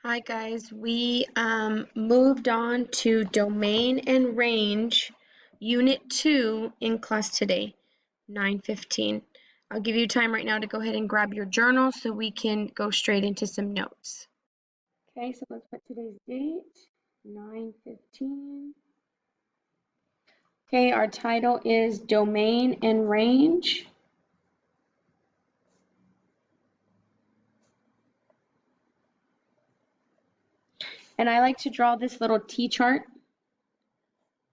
Hi guys, we moved on to Domain and Range Unit 2 in class today, 9:15. I'll give you time right now to go ahead and grab your journal so we can go straight into some notes. Okay, so let's put today's date, 9:15. Okay, our title is Domain and Range. And I like to draw this little T-chart,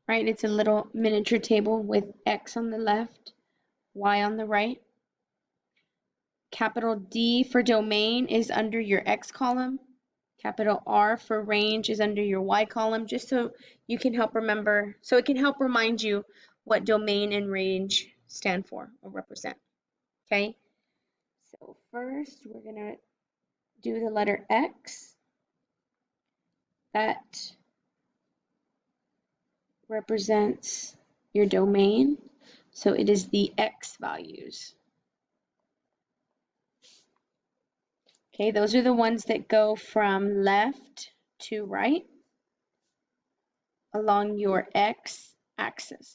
right? It's a little miniature table with X on the left, Y on the right. Capital D for domain is under your X column. Capital R for range is under your Y column, just so you can help remember, so it can help remind you what domain and range stand for or represent. Okay, so first we're going to do the letter X. That represents your domain, so it is the X values. Okay, those are the ones that go from left to right along your X axis.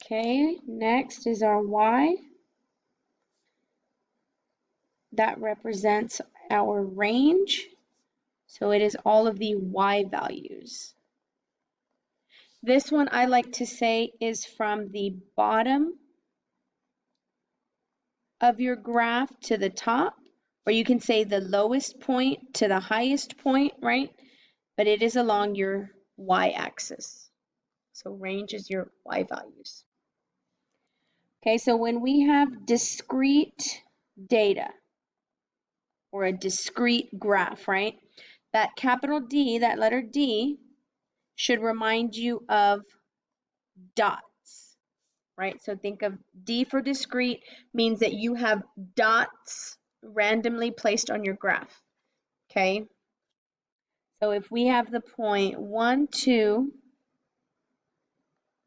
Okay, next is our Y. That represents our range, so it is all of the Y values. This one I like to say is from the bottom of your graph to the top, or you can say the lowest point to the highest point, right? But it is along your Y axis. So range is your Y values. Okay, so when we have discrete data or a discrete graph, right? That capital D, that letter D, should remind you of dots, right? So think of D for discrete means that you have dots randomly placed on your graph, okay? So if we have the point 1, 2,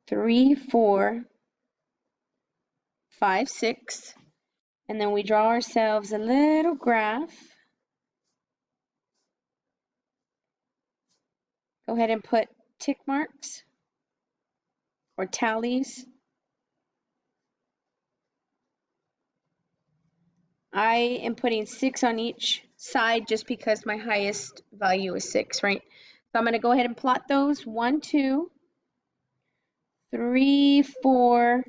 3, 4, 5, 6, and then we draw ourselves a little graph. Go ahead and put tick marks or tallies. I am putting 6 on each side just because my highest value is 6, right? So I'm going to go ahead and plot those. 1, 2, 3, 4,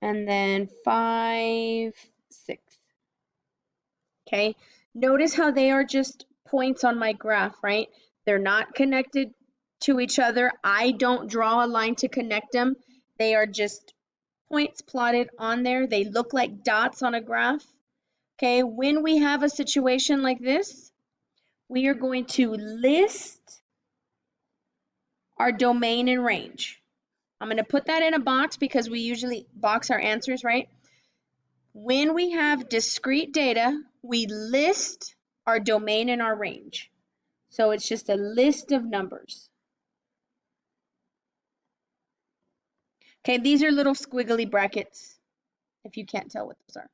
and then 5, 6. Okay, notice how they are just points on my graph, right? They're not connected to each other. I don't draw a line to connect them. They are just points plotted on there. They look like dots on a graph. Okay, when we have a situation like this, we are going to list our domain and range. I'm going to put that in a box because we usually box our answers, right? When we have discrete data, we list our domain and our range. So it's just a list of numbers. Okay, these are little squiggly brackets, if you can't tell what those are.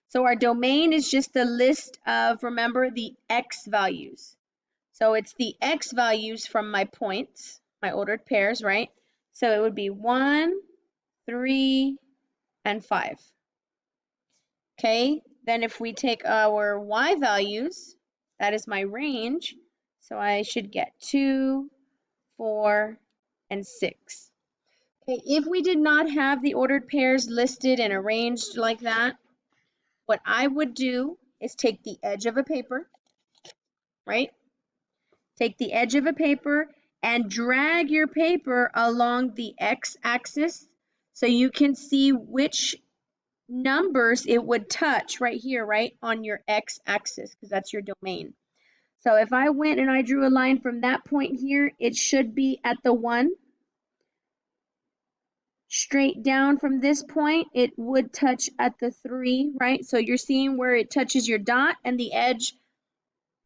So our domain is just the list of, remember, the X values. So it's the X values from my points, my ordered pairs, right? So it would be 1, 3, and 5. Okay, then if we take our Y values, that is my range. So I should get 2, 4, and 6. Okay, if we did not have the ordered pairs listed and arranged like that, what I would do is take the edge of a paper, right? Take the edge of a paper and drag your paper along the X-axis so you can see which numbers it would touch right here, right, on your X-axis, because that's your domain. So if I went and I drew a line from that point here, it should be at the 1. Straight down from this point, it would touch at the 3, right? So you're seeing where it touches your dot and the edge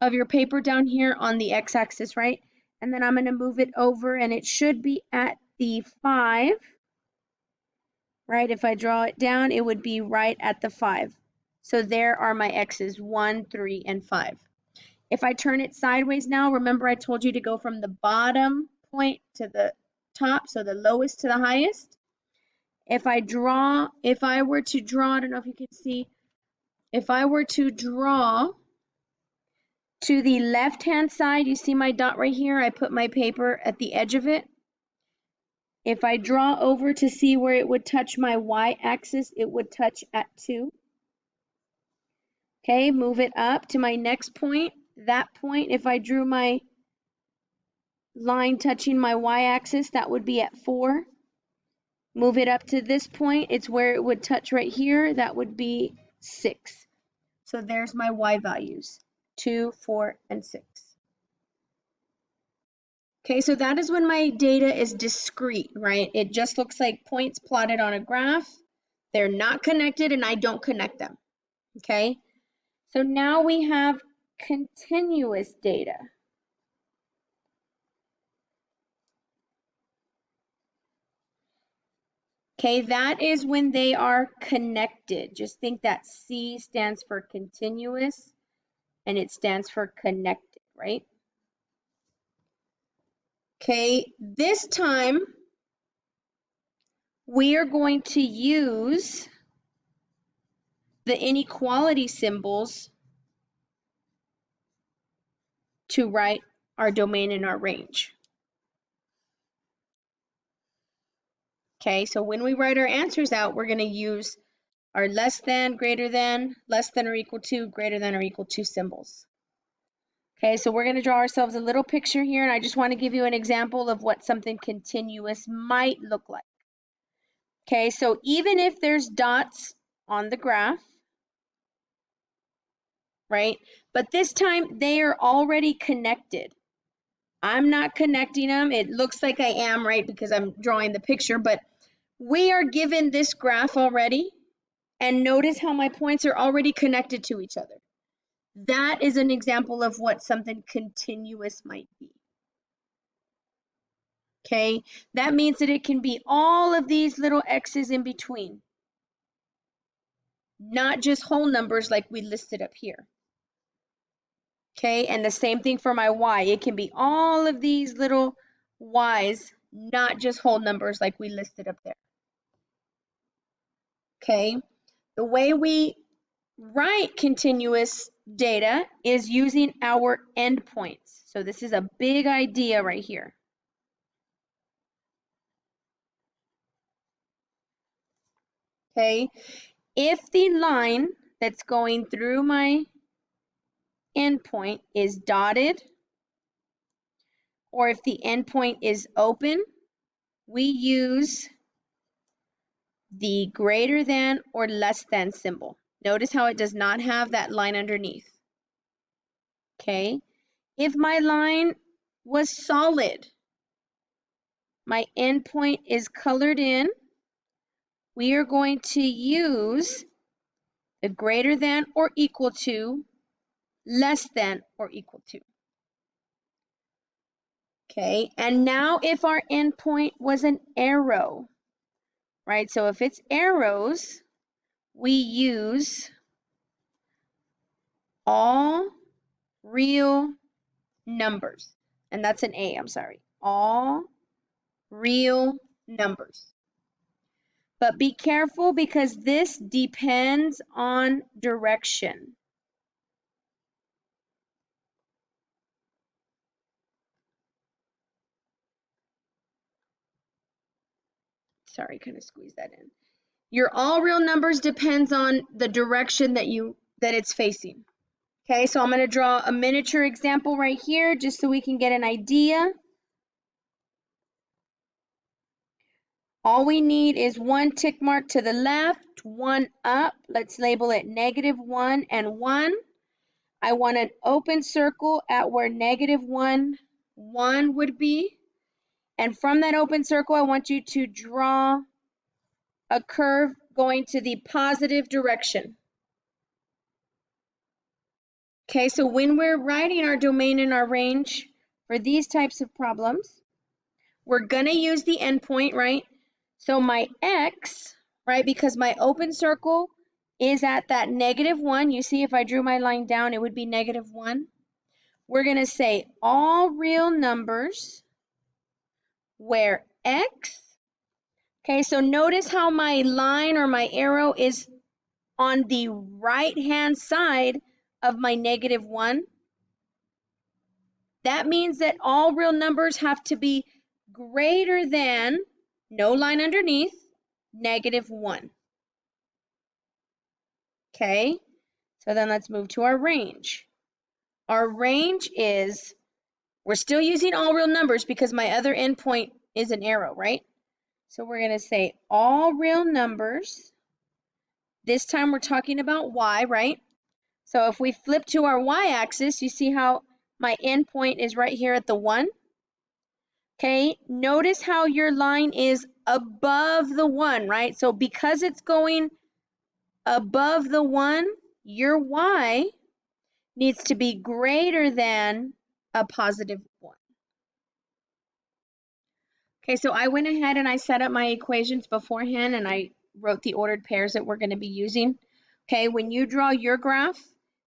of your paper down here on the X-axis, right? And then I'm going to move it over and it should be at the 5, right? If I draw it down, it would be right at the 5. So there are my X's, 1, 3, and 5. If I turn it sideways now, remember I told you to go from the bottom point to the top, so the lowest to the highest. If I were to draw, I don't know if you can see, if I were to draw to the left-hand side, you see my dot right here? I put my paper at the edge of it. If I draw over to see where it would touch my y-axis, it would touch at 2. Okay, move it up to my next point. That point, if I drew my line touching my y-axis, that would be at 4. Move it up to this point, it's where it would touch right here, that would be 6. So there's my y values, 2, 4, and 6. Okay, so that is when my data is discrete, right? It just looks like points plotted on a graph. They're not connected and I don't connect them, okay? So now we have continuous data. Okay, that is when they are connected. Just think that C stands for continuous and it stands for connected, right? Okay, this time we are going to use the inequality symbols to write our domain and our range. Okay, so when we write our answers out, we're going to use our less than, greater than, less than or equal to, greater than or equal to symbols. Okay, so we're going to draw ourselves a little picture here, and I just want to give you an example of what something continuous might look like. Okay, so even if there's dots on the graph, right, but this time they are already connected. I'm not connecting them. It looks like I am, right, because I'm drawing the picture, but we are given this graph already, and notice how my points are already connected to each other. That is an example of what something continuous might be. Okay, that means that it can be all of these little x's in between, not just whole numbers like we listed up here. Okay, and the same thing for my y. It can be all of these little y's, not just whole numbers like we listed up there. Okay, the way we write continuous data is using our endpoints. So this is a big idea right here. Okay, if the line that's going through my endpoint is dotted, or if the endpoint is open, we use the greater than or less than symbol. Notice how it does not have that line underneath. Okay, if my line was solid, my endpoint is colored in, we are going to use the greater than or equal to, less than or equal to. Okay, and now if our endpoint was an arrow, right? So if it's arrows, we use all real numbers. And that's an A, I'm sorry. All real numbers. But be careful because this depends on direction. Sorry, kind of squeeze that in. Your all real numbers depends on the direction that it's facing. Okay, so I'm going to draw a miniature example right here just so we can get an idea. All we need is one tick mark to the left, one up. Let's label it -1 and 1. I want an open circle at where -1, 1 would be. And from that open circle, I want you to draw a curve going to the positive direction. Okay, so when we're writing our domain and our range for these types of problems, we're going to use the endpoint, right? So my x, right, because my open circle is at that -1. You see, if I drew my line down, it would be -1. we're going to say all real numbers where x, okay, so notice how my line or my arrow is on the right-hand side of my -1. That means that all real numbers have to be greater than, no line underneath, -1. Okay, so then let's move to our range. Our range is, we're still using all real numbers because my other endpoint is an arrow, right? So we're going to say all real numbers. This time we're talking about y, right? So if we flip to our y-axis, you see how my endpoint is right here at the 1? Okay, notice how your line is above the 1, right? So because it's going above the 1, your y needs to be greater than a +1. Okay, so I went ahead and I set up my equations beforehand and I wrote the ordered pairs that we're going to be using. Okay, when you draw your graph,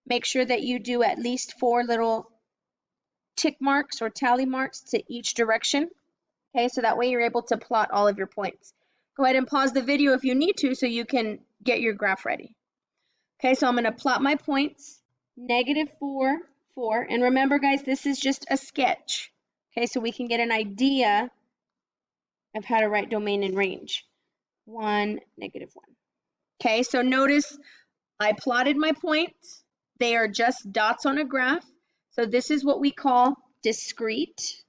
make sure that you do at least 4 little tick marks or tally marks to each direction. Okay, so that way you're able to plot all of your points. Go ahead and pause the video if you need to so you can get your graph ready. Okay, so I'm going to plot my points, -4, 4. And remember, guys, this is just a sketch. Okay, so we can get an idea of how to write domain and range. 1, -1. Okay, so notice I plotted my points. They are just dots on a graph. So this is what we call discrete.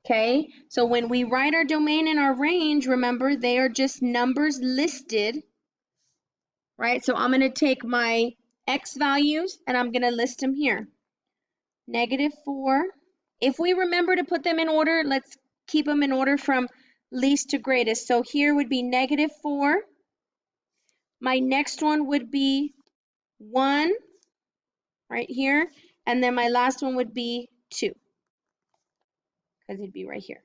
Okay, so when we write our domain and our range, remember they are just numbers listed, right? So I'm going to take my x values and I'm going to list them here. -4. If we remember to put them in order, let's keep them in order from least to greatest. So here would be -4. My next one would be 1 right here. And then my last one would be 2 because it'd be right here.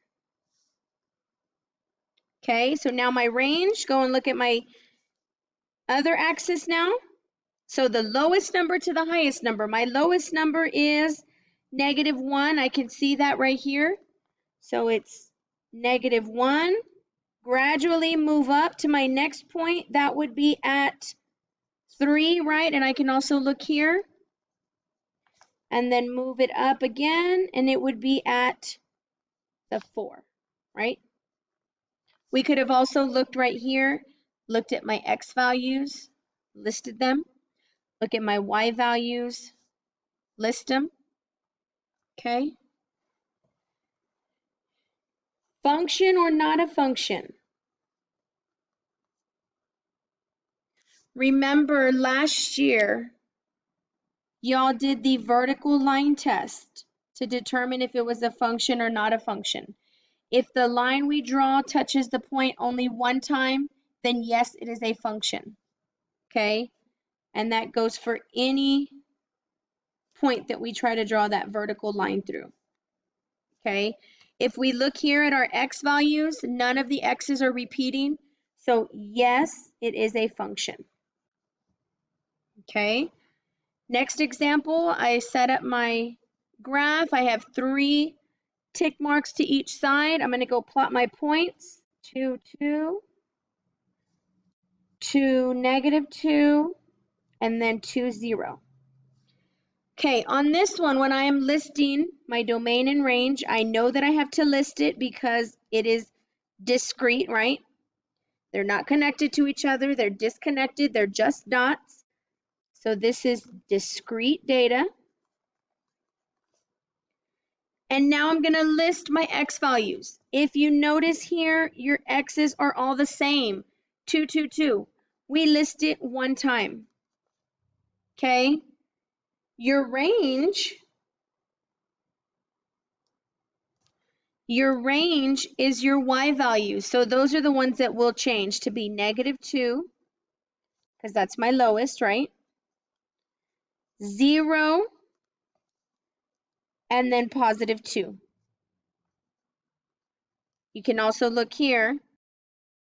Okay, so now my range, go and look at my other axis now. So the lowest number to the highest number. My lowest number is -1. I can see that right here. So it's -1. Gradually move up to my next point. That would be at 3, right? And I can also look here. And then move it up again, and it would be at the 4, right? We could have also looked right here, looked at my x values, listed them. Look at my y values, list them. Okay. Function or not a function? Remember last year, y'all did the vertical line test to determine if it was a function or not a function. If the line we draw touches the point only one time, then yes, it is a function. Okay? And that goes for any point that we try to draw that vertical line through. Okay? If we look here at our x values, none of the x's are repeating. So yes, it is a function. Okay? Next example, I set up my graph. I have 3 tick marks to each side. I'm going to go plot my points. 2, 2, 2, -2, and then 2, 0. Okay, on this one, when I am listing my domain and range, I know that I have to list it because it is discrete, right? They're not connected to each other. They're disconnected. They're just dots. So this is discrete data. And now I'm going to list my x values. If you notice here, your x's are all the same. 2, 2, 2. We list it one time. Okay? Your range is your y values. So those are the ones that will change to be -2, because that's my lowest, right? 0, and then +2. You can also look here.